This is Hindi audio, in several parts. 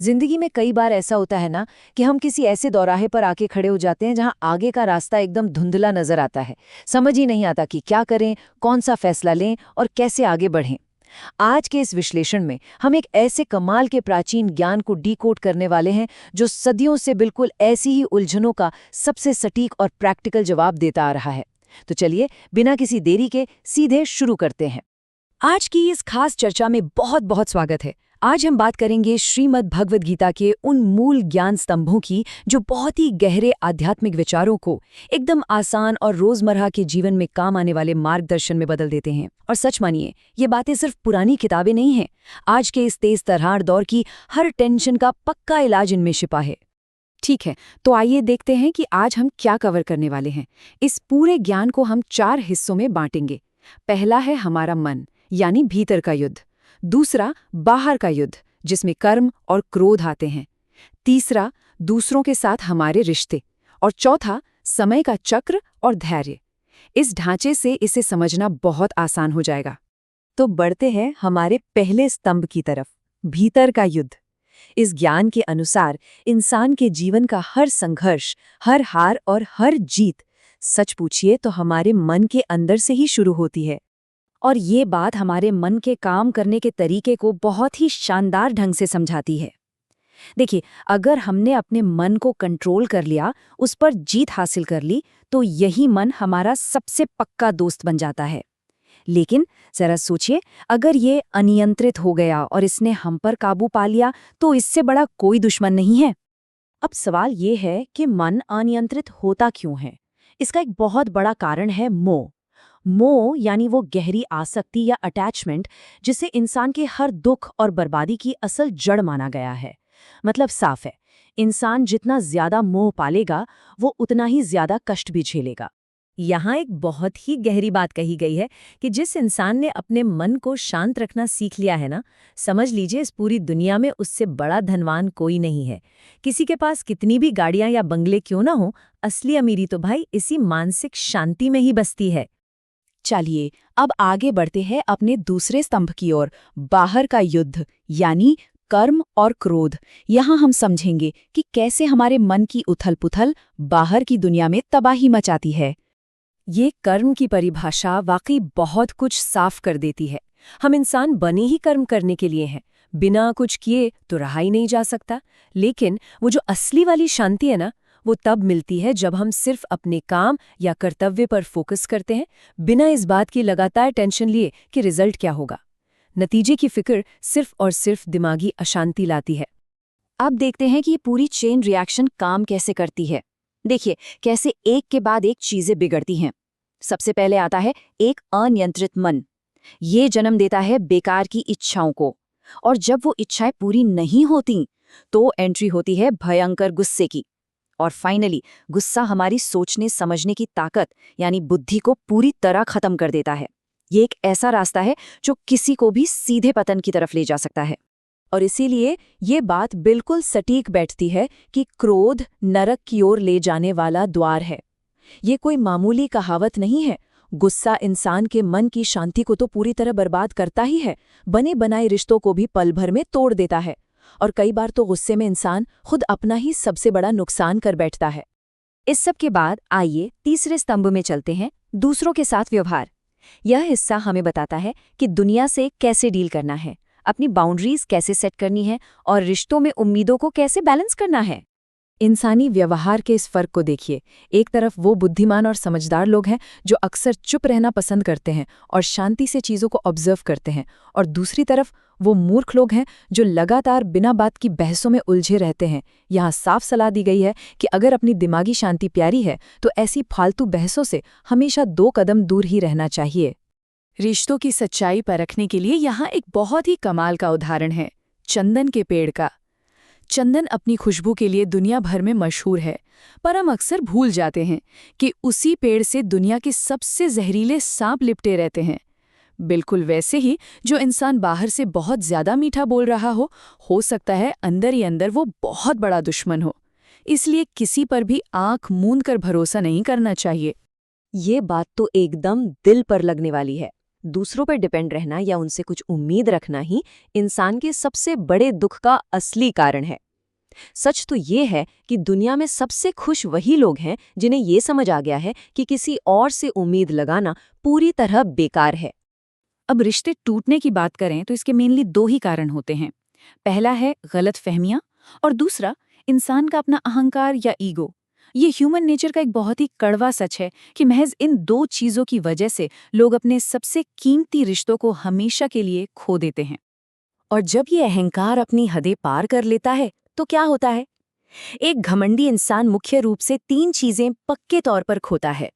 जिंदगी में कई बार ऐसा होता है ना कि हम किसी ऐसे दौराहे पर आके खड़े हो जाते हैं जहां आगे का रास्ता एकदम धुंधला नजर आता है। समझ ही नहीं आता कि क्या करें, कौन सा फैसला लें और कैसे आगे बढ़ें। आज के इस विश्लेषण में हम एक ऐसे कमाल के प्राचीन ज्ञान को डीकोड करने वाले हैं जो सदियों से बिल्कुल ऐसी ही उलझनों का सबसे सटीक और प्रैक्टिकल जवाब देता आ रहा है। तो चलिए, बिना किसी देरी के सीधे शुरू करते हैं। आज की इस खास चर्चा में बहुत बहुत स्वागत है। आज हम बात करेंगे श्रीमद् भगवद गीता के उन मूल ज्ञान स्तंभों की जो बहुत ही गहरे आध्यात्मिक विचारों को एकदम आसान और रोजमर्रा के जीवन में काम आने वाले मार्गदर्शन में बदल देते हैं। और सच मानिए, ये बातें सिर्फ पुरानी किताबें नहीं हैं। आज के इस तेज तर्रार दौर की हर टेंशन का पक्का इलाज इनमें छिपा है। ठीक है, तो आइए देखते हैं कि आज हम क्या कवर करने वाले हैं। इस पूरे ज्ञान को हम 4 हिस्सों में बांटेंगे। पहला है हमारा मन, यानी भीतर का युद्ध। दूसरा, बाहर का युद्ध, जिसमें कर्म और क्रोध आते हैं। तीसरा, दूसरों के साथ हमारे रिश्ते। और चौथा, समय का चक्र और धैर्य। इस ढांचे से इसे समझना बहुत आसान हो जाएगा। तो बढ़ते हैं हमारे पहले स्तंभ की तरफ, भीतर का युद्ध। इस ज्ञान के अनुसार इंसान के जीवन का हर संघर्ष, हर हार और हर जीत, सच पूछिए तो हमारे मन के अंदर से ही शुरू होती है। और ये बात हमारे मन के काम करने के तरीके को बहुत ही शानदार ढंग से समझाती है। देखिए, अगर हमने अपने मन को कंट्रोल कर लिया, उस पर जीत हासिल कर ली, तो यही मन हमारा सबसे पक्का दोस्त बन जाता है। लेकिन जरा सोचिए, अगर ये अनियंत्रित हो गया और इसने हम पर काबू पा लिया, तो इससे बड़ा कोई दुश्मन नहीं है। अब सवाल ये है कि मन अनियंत्रित होता क्यों है? इसका एक बहुत बड़ा कारण है मोह। मोह यानी वो गहरी आसक्ति या अटैचमेंट जिसे इंसान के हर दुख और बर्बादी की असल जड़ माना गया है। मतलब साफ है, इंसान जितना ज्यादा मोह पालेगा, वो उतना ही ज्यादा कष्ट भी झेलेगा। यहाँ एक बहुत ही गहरी बात कही गई है कि जिस इंसान ने अपने मन को शांत रखना सीख लिया है ना, समझ लीजिए इस पूरी दुनिया में उससे बड़ा धनवान कोई नहीं है। किसी के पास कितनी भी गाड़ियां या बंगले क्यों ना हो, असली अमीरी तो भाई इसी मानसिक शांति में ही बसती है। चलिए, अब आगे बढ़ते हैं अपने दूसरे स्तंभ की ओर, बाहर का युद्ध, यानी कर्म और क्रोध। यहाँ हम समझेंगे कि कैसे हमारे मन की उथल-पुथल बाहर की दुनिया में तबाही मचाती है। ये कर्म की परिभाषा वाकई बहुत कुछ साफ कर देती है। हम इंसान बने ही कर्म करने के लिए हैं। बिना कुछ किए तो रहा ही नहीं जा सकता। लेकिन वो जो असली वाली शांति है ना, वो तब मिलती है जब हम सिर्फ अपने काम या कर्तव्य पर फोकस करते हैं, बिना इस बात की लगातार टेंशन लिए कि रिजल्ट क्या होगा। नतीजे की फिक्र सिर्फ और सिर्फ दिमागी अशांति लाती है। अब देखते हैं कि ये पूरी चेन रिएक्शन काम कैसे करती है। देखिए, कैसे एक के बाद एक चीजें बिगड़ती हैं। सबसे पहले आता है एक अनियंत्रित मन। ये जन्म देता है बेकार की इच्छाओं को, और जब वो इच्छाएं पूरी नहीं होती, तो एंट्री होती है भयंकर गुस्से की। और फाइनली, गुस्सा हमारी सोचने समझने की ताकत यानी बुद्धि को पूरी तरह खत्म कर देता है। ये एक ऐसा रास्ता है जो किसी को भी सीधे पतन की तरफ ले जा सकता है। और इसीलिए ये बात बिल्कुल सटीक बैठती है कि क्रोध नरक की ओर ले जाने वाला द्वार है। ये कोई मामूली कहावत नहीं है। गुस्सा इंसान के मन की शांति को तो पूरी तरह बर्बाद करता ही है, बने बनाए रिश्तों को भी पल भर में तोड़ देता है। और कई बार तो गुस्से में इंसान खुद अपना ही सबसे बड़ा नुकसान कर बैठता है। इस सब के बाद आइए तीसरे स्तंभ में चलते हैं, दूसरों के साथ व्यवहार। यह हिस्सा हमें बताता है कि दुनिया से कैसे डील करना है, अपनी बाउंड्रीज कैसे सेट करनी है और रिश्तों में उम्मीदों को कैसे बैलेंस करना है। इंसानी व्यवहार के इस फर्क को देखिए। एक तरफ वो बुद्धिमान और समझदार लोग हैं जो अक्सर चुप रहना पसंद करते हैं और शांति से चीज़ों को ऑब्जर्व करते हैं, और दूसरी तरफ वो मूर्ख लोग हैं जो लगातार बिना बात की बहसों में उलझे रहते हैं। यहाँ साफ सलाह दी गई है कि अगर अपनी दिमागी शांति प्यारी है, तो ऐसी फालतू बहसों से हमेशा 2 कदम दूर ही रहना चाहिए। रिश्तों की सच्चाई परखने के लिए यहाँ एक बहुत ही कमाल का उदाहरण है, चंदन के पेड़ का। चंदन अपनी खुशबू के लिए दुनिया भर में मशहूर है, पर हम अक्सर भूल जाते हैं कि उसी पेड़ से दुनिया के सबसे जहरीले सांप लिपटे रहते हैं। बिल्कुल वैसे ही जो इंसान बाहर से बहुत ज्यादा मीठा बोल रहा हो सकता है अंदर ही अंदर वो बहुत बड़ा दुश्मन हो। इसलिए किसी पर भी आंख मूंद कर भरोसा नहीं करना चाहिए। ये बात तो एकदम दिल पर लगने वाली है। दूसरों पर डिपेंड रहना या उनसे कुछ उम्मीद रखना ही इंसान के सबसे बड़े दुख का असली कारण है। सच तो ये है कि दुनिया में सबसे खुश वही लोग हैं जिन्हें ये समझ आ गया है कि किसी और से उम्मीद लगाना पूरी तरह बेकार है। अब रिश्ते टूटने की बात करें तो इसके मेनली दो ही कारण होते हैं। पहला है गलत फहमियां और दूसरा इंसान का अपना अहंकार या ईगो। ये ह्यूमन नेचर का एक बहुत ही कड़वा सच है कि महज इन दो चीजों की वजह से लोग अपने सबसे कीमती रिश्तों को हमेशा के लिए खो देते हैं। और जब ये अहंकार अपनी हदें पार कर लेता है तो क्या होता है? एक घमंडी इंसान मुख्य रूप से 3 चीजें पक्के तौर पर खोता है: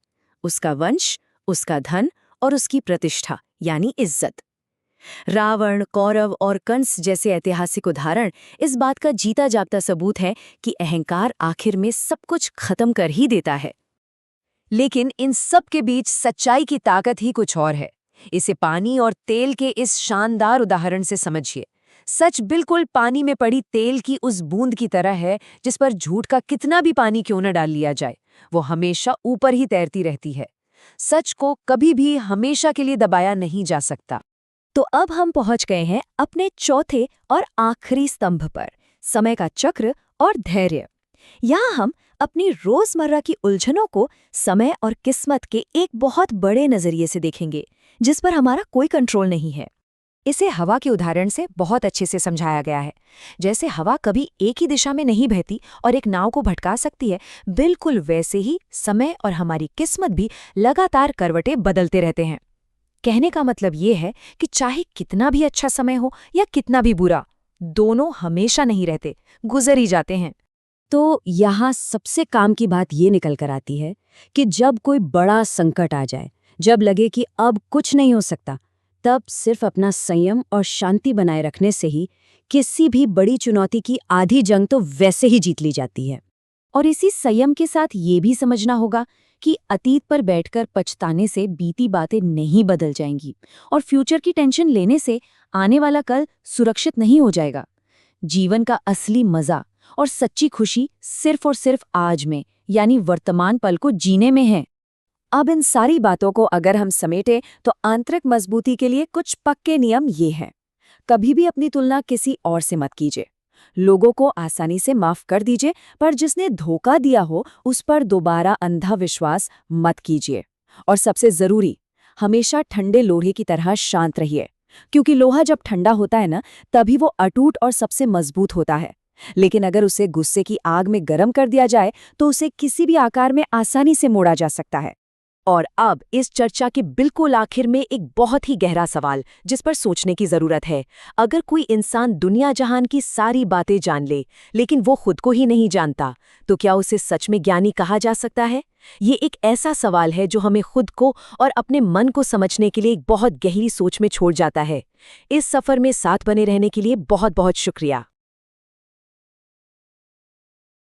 उसका वंश, उसका धन और उसकी प्रतिष्ठा यानी इज्जत। रावण, कौरव और कंस जैसे ऐतिहासिक उदाहरण इस बात का जीता जागता सबूत है कि अहंकार आखिर में सब कुछ खत्म कर ही देता है। लेकिन इन सब के बीच सच्चाई की ताकत ही कुछ और है। इसे पानी और तेल के इस शानदार उदाहरण से समझिए। सच बिल्कुल पानी में पड़ी तेल की उस बूंद की तरह है जिस पर झूठ का कितना भी पानी क्यों न डाल लिया जाए, वो हमेशा ऊपर ही तैरती रहती है। सच को कभी भी हमेशा के लिए दबाया नहीं जा सकता। तो अब हम पहुंच गए हैं अपने चौथे और आखिरी स्तंभ पर, समय का चक्र और धैर्य। यहाँ हम अपनी रोजमर्रा की उलझनों को समय और किस्मत के एक बहुत बड़े नजरिए से देखेंगे, जिस पर हमारा कोई कंट्रोल नहीं है। इसे हवा के उदाहरण से बहुत अच्छे से समझाया गया है। जैसे हवा कभी एक ही दिशा में नहीं बहती और एक नाव को भटका सकती है, बिल्कुल वैसे ही समय और हमारी किस्मत भी लगातार करवटें बदलते रहते हैं। कहने का मतलब ये है कि चाहे कितना भी अच्छा समय हो या कितना भी बुरा, दोनों हमेशा नहीं रहते, गुजर ही जाते हैं। तो यहाँ सबसे काम की बात ये निकल कर आती है कि जब कोई बड़ा संकट आ जाए, जब लगे कि अब कुछ नहीं हो सकता, तब सिर्फ अपना संयम और शांति बनाए रखने से ही किसी भी बड़ी चुनौती की आधी जंग तो वैसे ही जीत ली जाती है। और इसी संयम के साथ ये भी समझना होगा कि अतीत पर बैठकर पछताने से बीती बातें नहीं बदल जाएंगी और फ्यूचर की टेंशन लेने से आने वाला कल सुरक्षित नहीं हो जाएगा। जीवन का असली मजा और सच्ची खुशी सिर्फ और सिर्फ आज में, यानी वर्तमान पल को जीने में है। अब इन सारी बातों को अगर हम समेटें तो आंतरिक मजबूती के लिए कुछ पक्के नियम ये हैं। कभी भी अपनी तुलना किसी और से मत कीजिए। लोगों को आसानी से माफ कर दीजिए, पर जिसने धोखा दिया हो उस पर दोबारा अंधा विश्वास मत कीजिए। और सबसे जरूरी, हमेशा ठंडे लोहे की तरह शांत रहिए, क्योंकि लोहा जब ठंडा होता है ना, तभी वो अटूट और सबसे मजबूत होता है। लेकिन अगर उसे गुस्से की आग में गर्म कर दिया जाए तो उसे किसी भी आकार में आसानी से मोड़ा जा सकता है। और अब इस चर्चा के बिल्कुल आखिर में एक बहुत ही गहरा सवाल जिस पर सोचने की जरूरत है। अगर कोई इंसान दुनिया जहान की सारी बातें जान ले, लेकिन वो खुद को ही नहीं जानता, तो क्या उसे सच में ज्ञानी कहा जा सकता है? ये एक ऐसा सवाल है जो हमें खुद को और अपने मन को समझने के लिए एक बहुत गहरी सोच में छोड़ जाता है। इस सफर में साथ बने रहने के लिए बहुत बहुत शुक्रिया।